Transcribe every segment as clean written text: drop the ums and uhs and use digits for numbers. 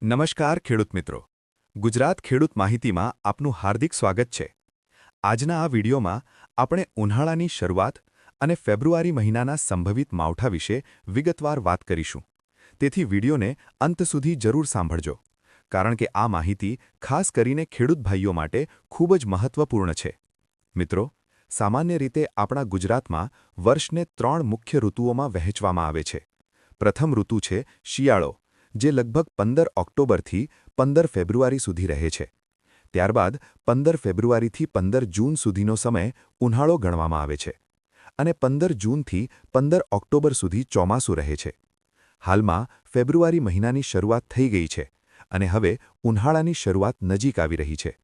નમસ્કાર ખેડૂત મિત્રો. ગુજરાત ખેડૂત માહિતીમાં આપનું હાર્દિક સ્વાગત છે. આજના આ વિડીયોમાં આપણે ઉનાળાની શરૂઆત અને ફેબ્રુઆરી મહિનાના સંભવિત માવઠા વિશે વિગતવાર વાત કરીશું. તેથી વિડીયોને અંત સુધી જરૂર સાંભળજો, કારણ કે આ માહિતી ખાસ કરીને ખેડૂત ભાઈઓ માટે ખૂબ જ મહત્વપૂર્ણ છે. મિત્રો, સામાન્ય રીતે આપણા ગુજરાતમાં વર્ષને 3 મુખ્ય ઋતુઓમાં વહેંચવામાં આવે છે. પ્રથમ ઋતુ છે શિયાળો, જે લગભગ 15 ઓક્ટોબરથી 15 ફેબ્રુઆરી સુધી રહે છે. ત્યારબાદ 15 ફેબ્રુઆરીથી 15 જૂન સુધીનો સમય ઉનાળો ગણવામાં આવે છે અને 15 જૂનથી 15 ઓક્ટોબર સુધી ચોમાસું રહે છે. હાલમાં ફેબ્રુઆરી મહિનાની શરૂઆત થઈ ગઈ છે અને હવે ઉનાળાની શરૂઆત નજીક આવી રહી છે.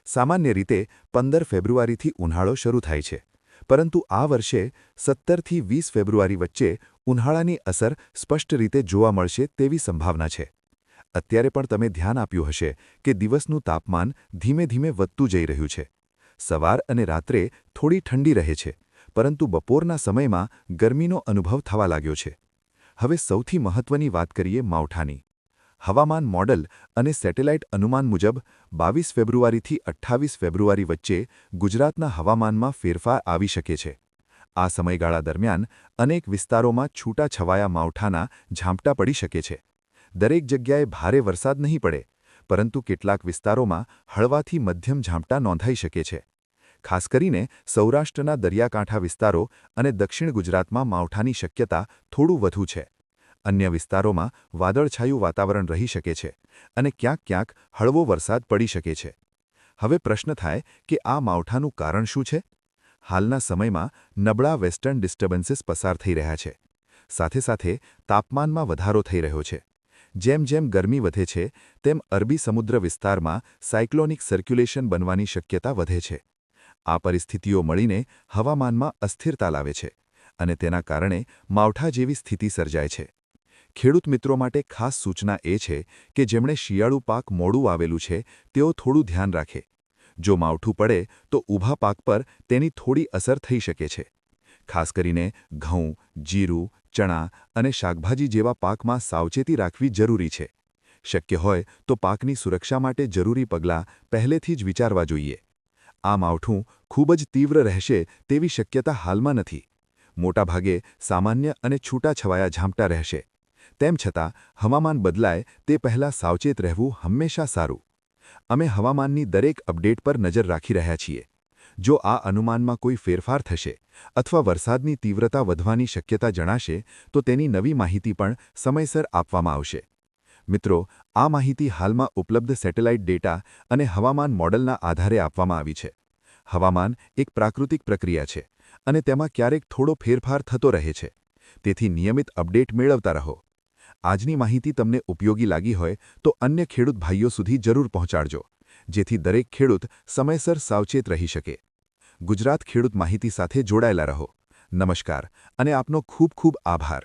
સામાન્ય રીતે 15 ફેબ્રુઆરીથી ઉનાળો શરૂ થાય છે, પરંતુ આ વર્ષે 17થી 20 ફેબ્રુઆરી વચ્ચે ઉનાળાની અસર સ્પષ્ટ રીતે જોવા મળશે તેવી સંભાવના છે. અત્યારે પણ તમે ધ્યાન આપ્યું હશે કે દિવસનું તાપમાન ધીમે ધીમે વધતું જઈ રહ્યું છે. સવાર અને રાત્રે થોડી ઠંડી રહે છે, પરંતુ બપોરના સમયમાં ગરમીનો અનુભવ થવા લાગ્યો છે. હવે સૌથી મહત્વની વાત કરીએ માવઠાની. હવામાન મોડલ અને સેટેલાઇટ અનુમાન મુજબ 22 ફેબ્રુઆરીથી 28 ફેબ્રુઆરી વચ્ચે ગુજરાતના હવામાનમાં ફેરફાર આવી શકે છે. આ સમયગાળા દરમિયાન અનેક વિસ્તારોમાં છૂટાછવાયા માવઠાના ઝાપટા પડી શકે છે. દરેક જગ્યાએ ભારે વરસાદ નહીં પડે, પરંતુ કેટલાક વિસ્તારોમાં હળવાથી મધ્યમ ઝાપટા નોંધાઈ શકે છે. ખાસ કરીને સૌરાષ્ટ્રના દરિયાકાંઠા વિસ્તારો અને દક્ષિણ ગુજરાતમાં માવઠાની શક્યતા થોડું વધુ છે. અન્ય વિસ્તારોમાં વાદળછાયું વાતાવરણ રહી શકે છે અને ક્યાંક ક્યાંક હળવો વરસાદ પડી શકે છે. હવે પ્રશ્ન થાય કે આ માવઠાનું કારણ શું છે? હાલના સમયમાં નબળા વેસ્ટર્ન ડિસ્ટર્બન્સીસ પસાર થઈ રહ્યા છે. સાથે સાથે તાપમાનમાં વધારો થઈ રહ્યો છે. જેમ જેમ ગરમી વધે છે, તેમ અરબી સમુદ્ર વિસ્તારમાં સાયક્લોનિક સર્ક્યુલેશન બનવાની શક્યતા વધે છે. આ પરિસ્થિતિઓ મળીને હવામાનમાં અસ્થિરતા લાવે છે અને તેના કારણે માવઠા જેવી સ્થિતિ સર્જાય છે. ખેડૂત મિત્રો માટે ખાસ સૂચના એ છે કે જેમણે શિયાળુ પાક મોડું આવેલું છે તેઓ થોડું ધ્યાન રાખે. જો માવઠું પડે તો ઊભા પાક પર તેની થોડી અસર થઈ શકે છે. ખાસ કરીને ઘઉં, જીરું, ચણા અને શાકભાજી જેવા પાકમાં સાવચેતી રાખવી જરૂરી છે. શક્ય હોય તો પાકની સુરક્ષા માટે જરૂરી પગલાં પહેલેથી જ વિચારવા જોઈએ. આ માવઠું ખૂબ જ તીવ્ર રહેશે તેવી શક્યતા હાલમાં નથી. મોટાભાગે સામાન્ય અને છૂટાછવાયા ઝાપટા રહેશે. તેમ છતાં હવામાન બદલાય તે પહેલાં સાવચેત રહેવું હંમેશા સારું. અમે હવામાનની દરેક અપડેટ પર નજર રાખી રહ્યા છીએ. જો આ અનુમાનમાં કોઈ ફેરફાર થશે અથવા વરસાદની તીવ્રતા વધવાની શક્યતા જણાશે તો તેની નવી માહિતી પણ સમયસર આપવામાં આવશે. મિત્રો, આ માહિતી હાલમાં ઉપલબ્ધ સેટેલાઇટ ડેટા અને હવામાન મોડલના આધારે આપવામાં આવી છે. હવામાન એક પ્રાકૃતિક પ્રક્રિયા છે અને તેમાં ક્યારેક થોડો ફેરફાર થતો રહે છે. તેથી નિયમિત અપડેટ મેળવતા રહો. આજની માહિતી તમને ઉપયોગી લાગી હોય તો અન્ય ખેડૂત ભાઈઓ સુધી જરૂર પહોંચાડજો, જેથી દરેક ખેડૂત સમયસર સાવચેત રહી શકે. ગુજરાત ખેડૂત માહિતી સાથે જોડાયેલા રહો. નમસ્કાર અને આપનો ખૂબ ખૂબ આભાર.